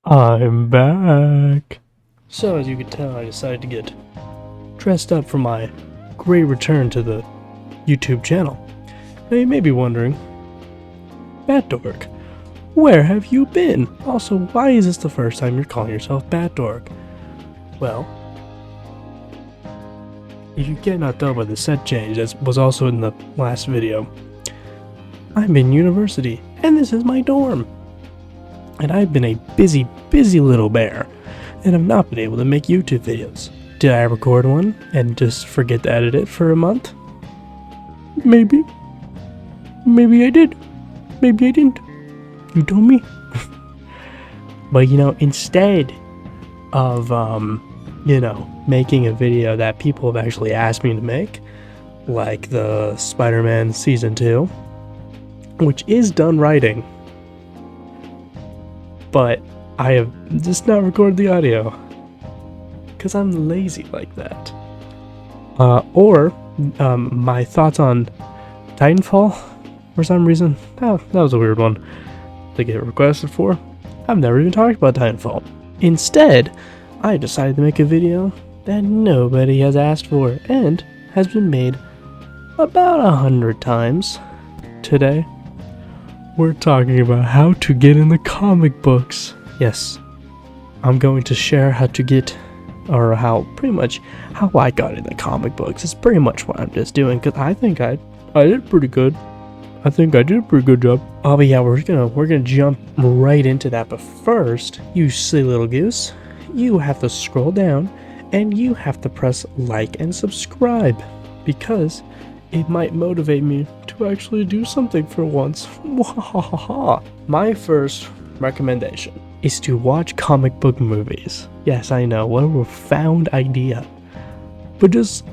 I'm back. So as you can tell, I decided to get dressed up for my great return to the YouTube channel. Now you may be wondering, Batdork, where have you been? Also, why is this the first time you're calling yourself Batdork? Well, if you cannot tell by the set change that was also in the last video, I'm in university, and this is my dorm. And I've been a busy little bear, and have not been able to make YouTube videos. Did I record one and just forget to edit it for a month? Maybe. Maybe I did. Maybe I didn't. You told me. But instead of, making a video that people have actually asked me to make, like the Spider-Man Season 2, which is done writing, but I have just not recorded the audio because I'm lazy like that. Or my thoughts on Titanfall for some reason. Oh, that was a weird one to get requested for. I've never even talked about Titanfall. Instead, I decided to make a video that nobody has asked for and has been made about 100 times. Today, we're talking about how to get in the comic books. Yes, I'm going to share how to get, or how I got in the comic books. It's pretty much what I'm just doing, because I think I did pretty good. I think I did a pretty good job. Oh, but yeah, we're gonna jump right into that. But first, you silly little goose, you have to scroll down, and you have to press like and subscribe, because it might motivate me to actually do something for once. My first recommendation is to watch comic book movies. Yes, I know, what a profound idea. But just,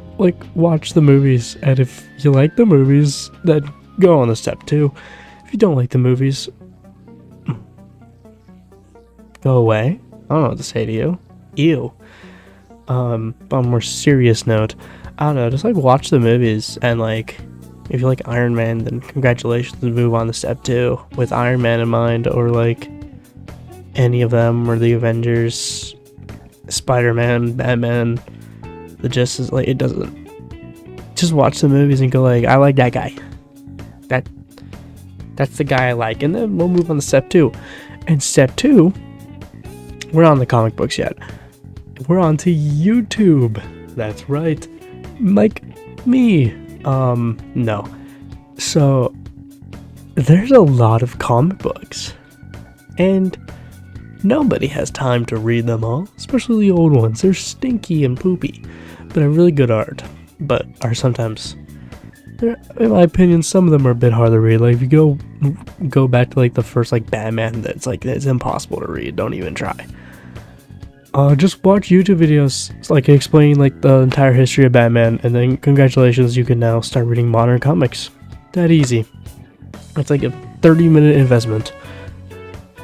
watch the movies, and if you like the movies, then go on to step 2. If you don't like the movies, go away. I don't know what to say to you. Ew. On a more serious note, I don't know, just watch the movies, and if you like Iron Man, then congratulations, move on to step 2 with Iron Man in mind, or any of them, or the Avengers, Spider-Man, Batman, the Justice, it doesn't, just watch the movies and go I like that guy, that's the guy I like, and then we'll move on to step 2. And step 2, we're not on the comic books yet, we're on to YouTube. That's right, like me. No. So, there's a lot of comic books, and nobody has time to read them all, especially the old ones. They're stinky and poopy, but are really good art, but are sometimes, in my opinion, some of them are a bit hard to read. If you go back to the first Batman, that's it's impossible to read. Don't even try. Just watch YouTube videos explaining the entire history of Batman, and then congratulations, you can now start reading modern comics. That easy. It's a 30-minute investment.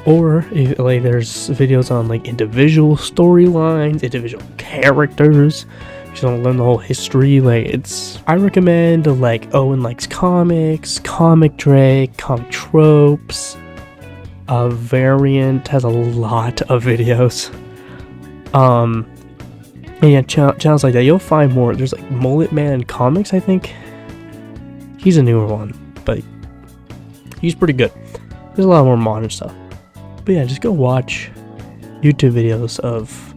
Or there's videos on individual storylines, individual characters. You just don't learn the whole history. I recommend Owen Likes Comics, Comic Drake, Comic Tropes. Variant has a lot of videos. And yeah, channels like that, you'll find more. There's Mullet Man Comics, I think. He's a newer one, but he's pretty good. There's a lot more modern stuff. But yeah, just go watch YouTube videos of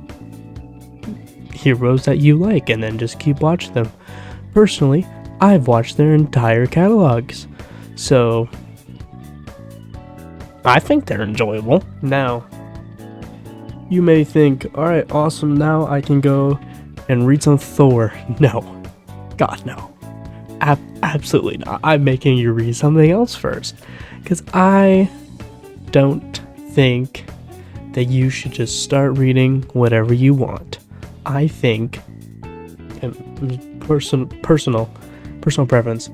heroes that you like, and then just keep watching them. Personally, I've watched their entire catalogs, so I think they're enjoyable. Now, you may think, alright, awesome, now I can go and read some Thor. No. God, no. Absolutely not. I'm making you read something else first. Because I don't think that you should just start reading whatever you want. I think, and personal preference,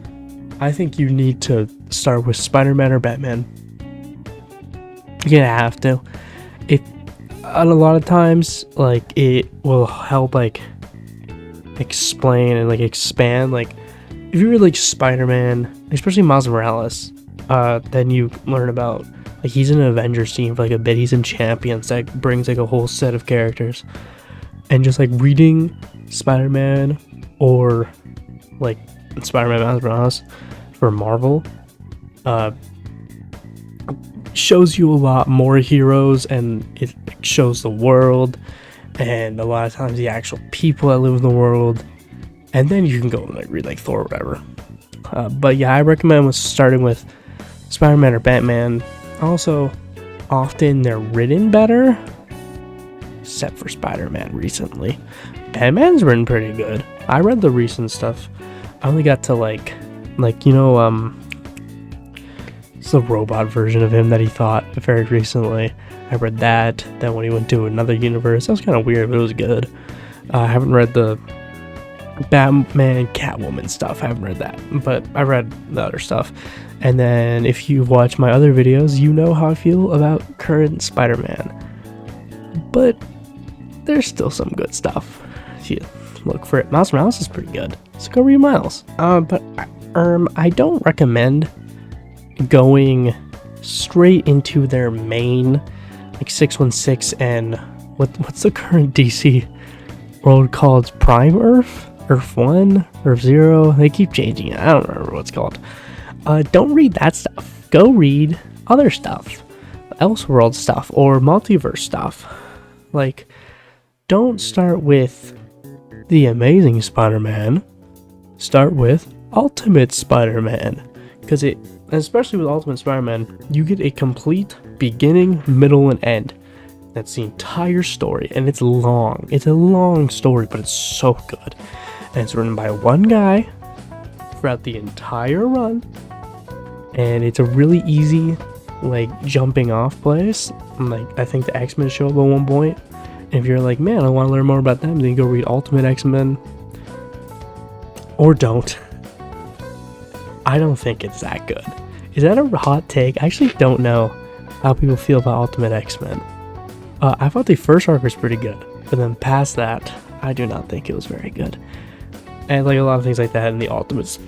I think you need to start with Spider-Man or Batman. You're gonna have to. A lot of times, it will help, explain and, expand, if you read, Spider-Man, especially Miles Morales, then you learn about Like, he's in an Avengers team for like a bit. He's in Champions that brings like a whole set of characters. And just like reading Spider-Man or like Spider-Man Miles Morales for Marvel shows you a lot more heroes, and it shows the world and a lot of times the actual people that live in the world. And then you can go and like read like Thor or whatever. But yeah, I recommend starting with Spider-Man or Batman. Also, often they're written better, except for Spider-Man recently. Batman's written pretty good. I read the recent stuff. I only got to like you know, it's the robot version of him that he thought very recently. I read that. Then when he went to another universe, that was kind of weird, but it was good. I haven't read the Batman Catwoman stuff. I haven't read that, but I read the other stuff. And then if you watch my other videos, you know how I feel about current Spider-Man. But there's still some good stuff. If you look for it. Miles Morales is pretty good. So go read Miles. But I don't recommend going straight into their main, like 616 and what's the current DC world called? Prime Earth? Earth 1? Earth 0? They keep changing it. I don't remember what it's called. Don't read that stuff. Go read other stuff. Elseworld stuff or multiverse stuff. Like, don't start with The Amazing Spider-Man. Start with Ultimate Spider-Man. Because especially with Ultimate Spider-Man, you get a complete beginning, middle, and end. That's the entire story, and it's long. It's a long story, but it's so good. And it's written by one guy throughout the entire run, and it's a really easy, like, jumping off place. Like, I think the X-Men show up at one point, and if you're like, man, I want to learn more about them, then you go read Ultimate X-Men, or don't. I don't think it's that good. Is that a hot take? I actually don't know how people feel about Ultimate X-Men. I thought the first arc was pretty good, but then past that, I do not think it was very good. And like a lot of things like that in the Ultimates,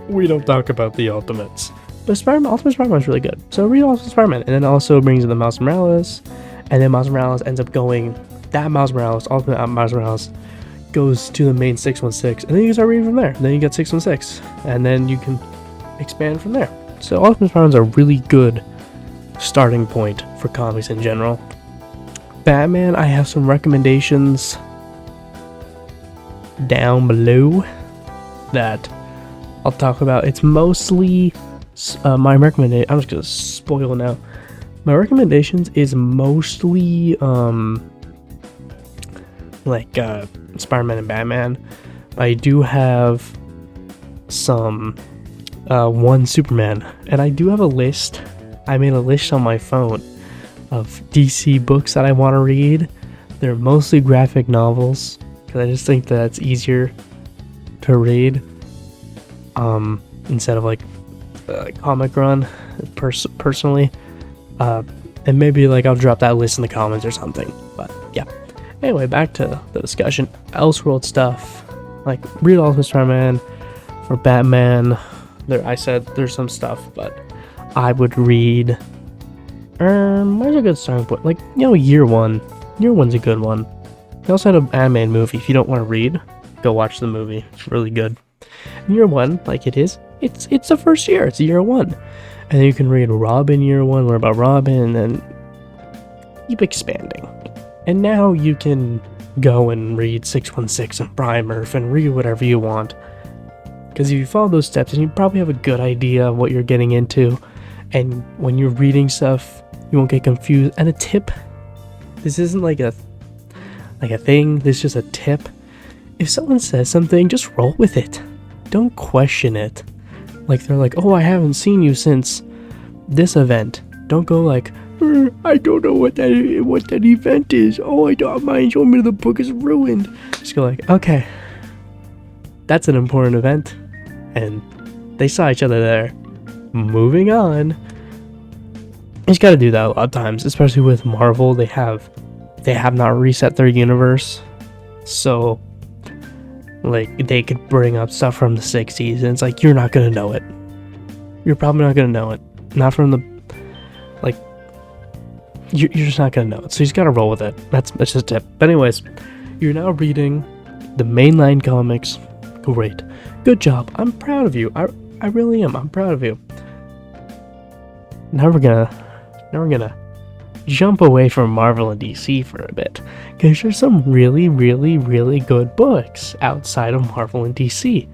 we don't talk about the Ultimates. But Ultimate Spider-Man is really good. So read Ultimate Spider-Man, and then also brings in the Miles Morales, and then Miles Morales ends up going, that Miles Morales, Ultimate Miles Morales, goes to the main 616, and then you can start reading from there. Then you get 616, and then you can expand from there. So Ultimate Spider-Man is a really good starting point for comics in general. Batman, I have some recommendations down below that I'll talk about. It's mostly my recommendation. I'm just gonna spoil now. My recommendations is mostly like Spider-Man and Batman. I do have some one Superman, and I do have a list. I made a list on my phone of DC books that I want to read. They're mostly graphic novels because I just think that's easier to read instead of like comic run personally. And maybe like I'll drop that list in the comments or something. But yeah. Anyway, back to the discussion. Elseworld stuff, like read Ultimate Spider-Man. For Batman, I said there's some stuff, but I would read. Where's a good starting point? Like, you know, Year One. Year One's a good one. They also had an anime movie. If you don't want to read, go watch the movie. It's really good. Year One, like it is, it's the first year. It's Year One, and then you can read Robin Year One, learn about Robin, and keep expanding. And now you can go and read 616 and Prime Earth and read whatever you want. Because if you follow those steps, then you probably have a good idea of what you're getting into. And when you're reading stuff, you won't get confused. And a tip, this isn't like a thing, this is just a tip. If someone says something, just roll with it. Don't question it. Like they're like, oh, I haven't seen you since this event. Don't go like, I don't know what that event is. Oh, I don't. My enjoyment of the book is ruined. Just go like, okay, that's an important event, and they saw each other there. Moving on. You just gotta do that a lot of times, especially with Marvel. They have not reset their universe, so like they could bring up stuff from the 60s, and it's like you're not gonna know it. You're probably not gonna know it. Not from the Like, you're just not gonna know it. So you just gotta roll with it. That's just a tip. But anyways, you're now reading the mainline comics. Great. Good job. I'm proud of you. I really am. I'm proud of you. Now we're gonna jump away from Marvel and DC for a bit, because there's some really, really, really good books outside of Marvel and DC.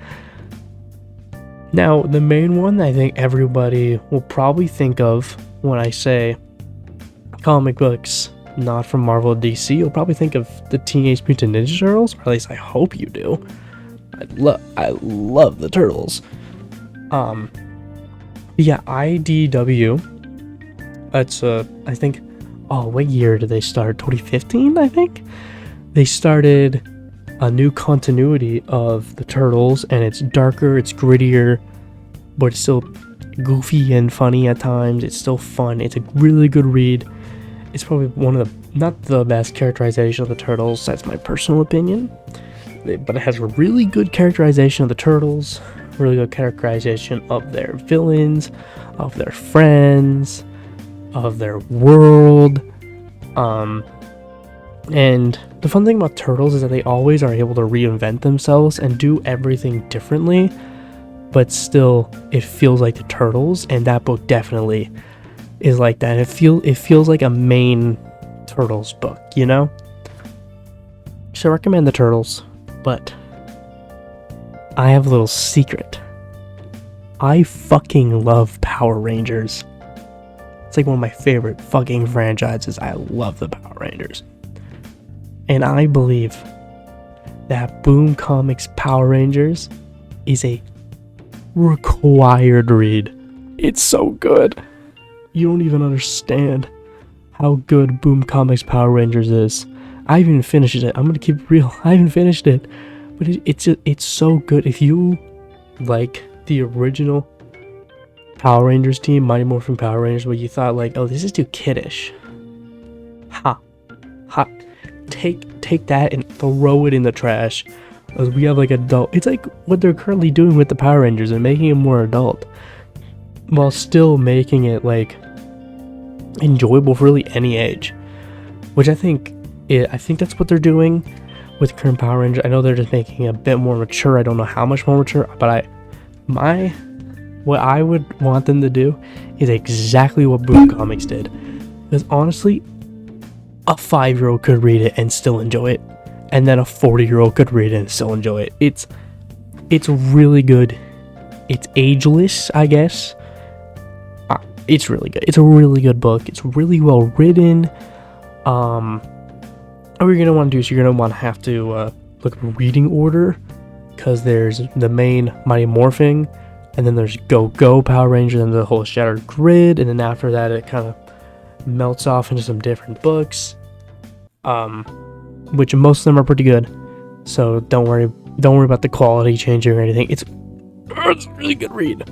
Now, the main one I think everybody will probably think of when I say comic books not from Marvel and DC, you'll probably think of the Teenage Mutant Ninja Turtles, or at least I hope you do. I love the Turtles. Yeah, IDW. That's I think. Oh, what year did they start? 2015, I think. They started a new continuity of the Turtles, and it's darker, it's grittier, but it's still goofy and funny at times. It's still fun. It's a really good read. It's probably one of the, not the best characterization of the Turtles, that's my personal opinion, but it has a really good characterization of the Turtles, really good characterization of their villains, of their friends, of their world. And the fun thing about Turtles is that they always are able to reinvent themselves and do everything differently, but still it feels like the Turtles, and that book definitely is like that. It feels like a main Turtles book, you know? So I recommend the Turtles, but I have a little secret. I fucking love Power Rangers. It's like one of my favorite fucking franchises. I love the Power Rangers. And I believe that Boom Comics Power Rangers is a required read. It's so good. You don't even understand how good Boom Comics Power Rangers is. I haven't even finished it. I'm gonna keep it real. I haven't finished it. But it's so good. If you like the original Power Rangers team, Mighty Morphin Power Rangers, but you thought like, oh, this is too kiddish. Ha. Take that and throw it in the trash. Because we have like adult. It's like what they're currently doing with the Power Rangers and making it more adult, while still making it like enjoyable for really any age. Which I think that's what they're doing with current Power Rangers. I know they're just making it a bit more mature. I don't know how much more mature, but what I would want them to do is exactly what Boom Comics did. Because honestly, a 5-year-old could read it and still enjoy it, and then a 40-year-old could read it and still enjoy it. It's really good. It's ageless, I guess. It's really good. It's a really good book. It's really well written. What you're gonna want to do is you're gonna want to have to look at reading order, because there's the main Mighty Morphin, and then there's Go Power Rangers, and the whole Shattered Grid, and then after that it kind of melts off into some different books, which most of them are pretty good. So don't worry about the quality changing or anything. It's a really good read.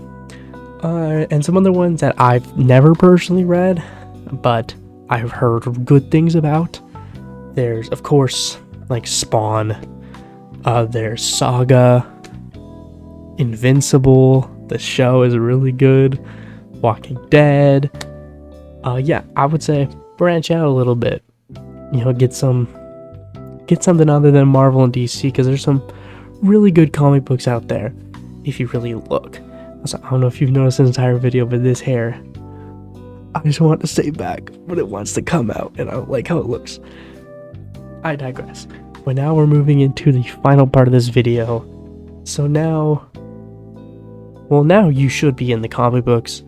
And some other ones that I've never personally read, but I've heard good things about. There's, of course, like Spawn. There's Saga. Invincible. The show is really good. Walking Dead. Yeah, I would say branch out a little bit. You know, get something other than Marvel and DC, because there's some really good comic books out there if you really look. Also, I don't know if you've noticed this entire video, but this hair, I just want to stay back, but it wants to come out, and I don't like how it looks. I digress. But now we're moving into the final part of this video. So now you should be in the comic books.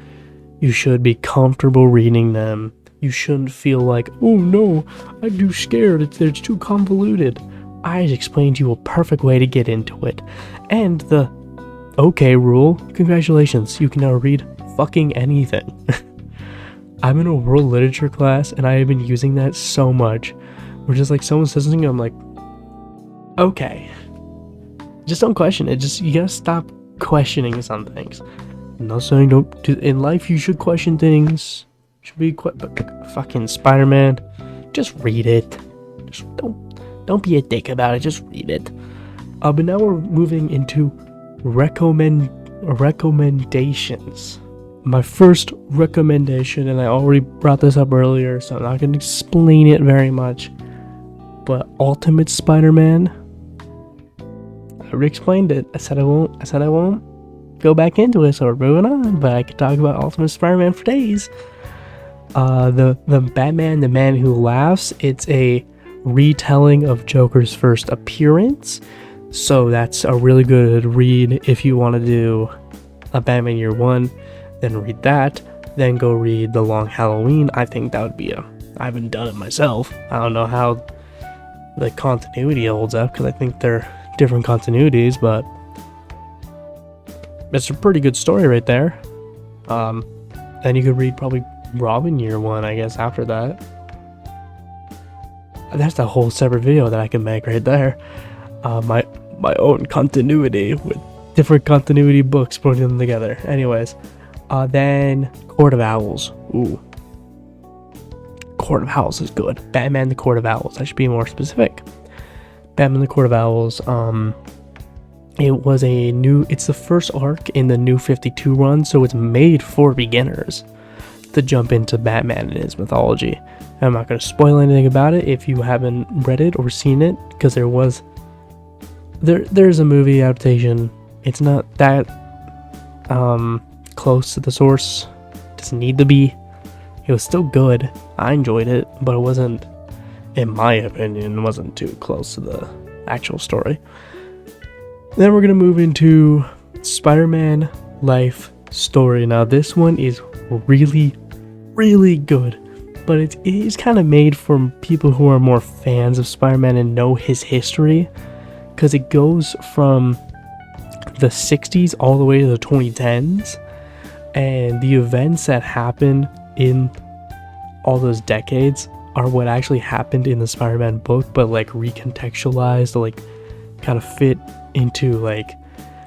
You should be comfortable reading them. You shouldn't feel like, oh no, I'm too scared, it's too convoluted. I just explained to you a perfect way to get into it. And the okay rule, congratulations, you can now read fucking anything. I'm in a world literature class, and I have been using that so much. Where just like someone says something, I'm like, okay. Just don't question it. You gotta stop questioning some things. I'm not saying in life you should question things. Should be fucking Spider-Man. Just read it. Just don't be a dick about it. Just read it. But now we're moving into recommendations. my first recommendation, and I already brought this up earlier, so I'm not going to explain it very much, but Ultimate Spider-Man, I already explained it. I said I won't go back into it, so we're moving on, but I could talk about Ultimate Spider-Man for days. The Batman, the Man Who Laughs, it's a retelling of Joker's first appearance, so that's a really good read if you want to do a Batman Year One. Then read that, then go read The Long Halloween. I think that would be I haven't done it myself. I don't know how the continuity holds up, because I think they're different continuities, but it's a pretty good story right there. Then you could read probably Robin Year One, I guess, after that. That's a whole separate video that I can make right there. My own continuity with different continuity books, putting them together. Anyways. Then Court of Owls. Ooh. Court of Owls is good. Batman the Court of Owls. I should be more specific. Batman the Court of Owls. It's the first arc in the New 52 run, so it's made for beginners to jump into Batman and his mythology. I'm not going to spoil anything about it if you haven't read it or seen it, because there's a movie adaptation. It's not that close to the source. It doesn't need to be. It was still good. I enjoyed it, but it wasn't, in my opinion, wasn't too close to the actual story. Then we're gonna move into Spider-Man Life Story. Now this one is really, really good, but it is kind of made for people who are more fans of Spider-Man and know his history, because it goes from the 60s all the way to the 2010s, and the events that happen in all those decades are what actually happened in the Spider-Man book, but like recontextualized to like kind of fit into like,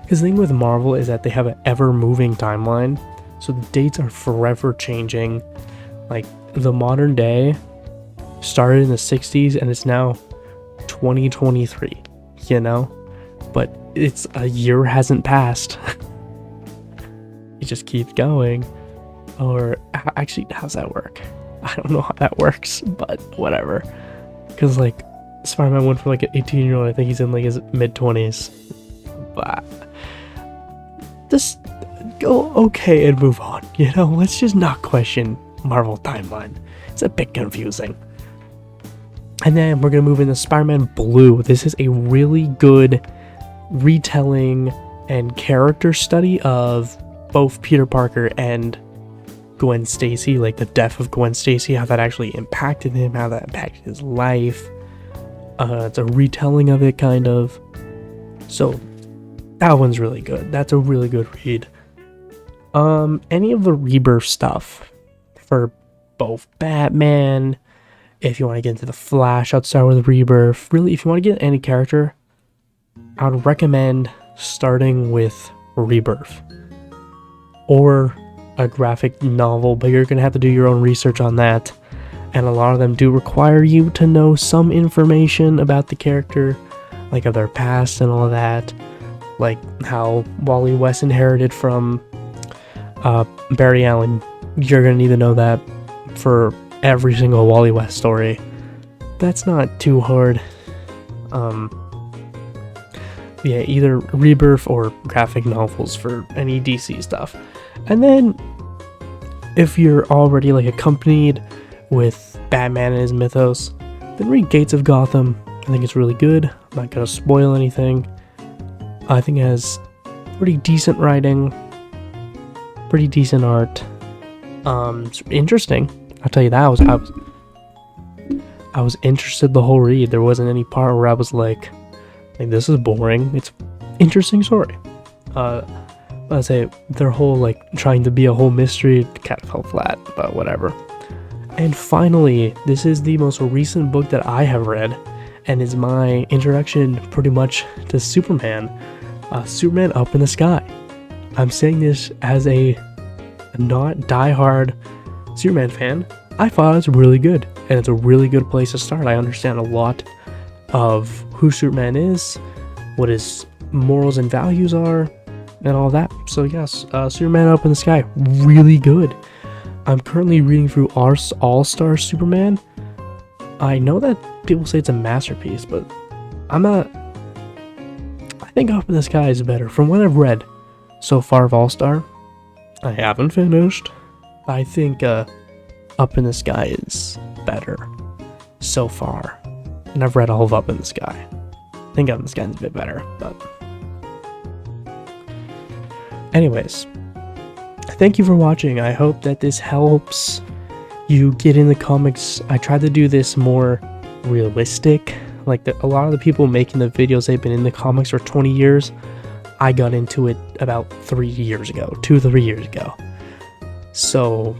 because the thing with Marvel is that they have an ever-moving timeline, so the dates are forever changing. Like the modern day started in the 60s and it's now 2023, you know, but it's a year hasn't passed. It just keeps going. Or actually, how's that work? I don't know how that works, but whatever. Because like Spider-Man went from like an 18-year-old, I think he's in like his mid-20s. But just go okay and move on, you know? Let's just not question Marvel timeline. It's a bit confusing. And then we're gonna move into Spider-Man Blue. This is a really good retelling and character study of both Peter Parker and Gwen Stacy, like the death of Gwen Stacy, how that actually impacted him, how that impacted his life. It's a retelling of it, kind of. So that one's really good. That's a really good read. Any of the Rebirth stuff for both Batman, if you want to get into the Flash, I'd start with Rebirth. Really, if you want to get any character, I would recommend starting with Rebirth or a graphic novel, but you're going to have to do your own research on that. And a lot of them do require you to know some information about the character, like of their past and all of that, like how Wally West inherited from Barry Allen. You're going to need to know that for every single Wally West story. That's not too hard. Yeah, either Rebirth or graphic novels for any DC stuff. And then if you're already like accompanied with Batman and his mythos, then read Gates of Gotham. I think it's really good. I'm not gonna spoil anything. I think it has pretty decent writing, pretty decent art. It's interesting. I'll tell you that. I was interested the whole read. There wasn't any part where I was like this is boring. It's interesting story. I say their whole like trying to be a whole mystery kind of fell flat, but whatever. And finally, this is the most recent book that I have read, and is my introduction pretty much to Superman. Superman Up in the Sky. I'm saying this as a not diehard Superman fan. I thought it was really good, and it's a really good place to start. I understand a lot of who Superman is, what his morals and values are, and all that. So yes, Superman Up in the Sky, really good. I'm currently reading through All-Star Superman. I know that people say it's a masterpiece, but I'm not. I think Up in the Sky is better. From what I've read so far of All-Star, I haven't finished. I think Up in the Sky is better so far. And I've read all of Up in the Sky. I think Up in the Sky is a bit better, but... Anyways, thank you for watching. I hope that this helps you get in the comics. I tried to do this more realistic. Like, a lot of the people making the videos, they've been in the comics for 20 years. I got into it about 3 years ago, 2-3 years ago. So,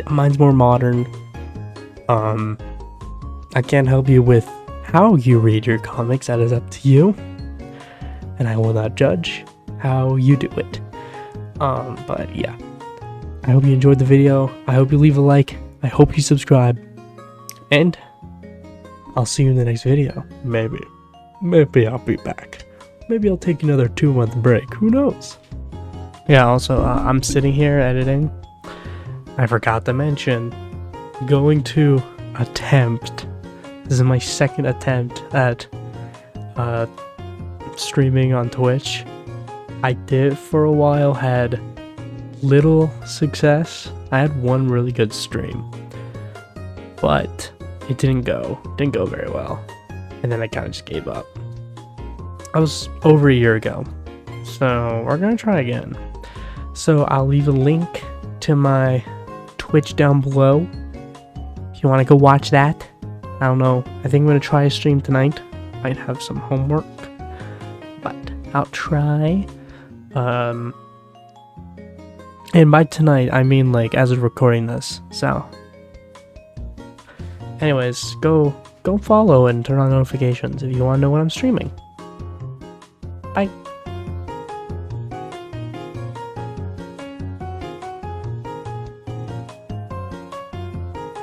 mine's more modern. I can't help you with how you read your comics, that is up to you. And I will not judge how you do it. But yeah. I hope you enjoyed the video. I hope you leave a like. I hope you subscribe. And I'll see you in the next video. Maybe I'll be back. Maybe I'll take another 2-month break. Who knows? Yeah, also, I'm sitting here editing. I forgot to mention, going to attempt. This is my second attempt at streaming on Twitch. I did for a while, had little success. I had one really good stream, but it didn't go very well, and then I kind of just gave up. That was over a year ago, so we're gonna try again. So I'll leave a link to my Twitch down below if you want to go watch that. I don't know, I think I'm gonna try a stream tonight. Might have some homework, but I'll try. And by tonight, I mean like as of recording this. So, anyways, go follow and turn on notifications if you want to know when I'm streaming. Bye.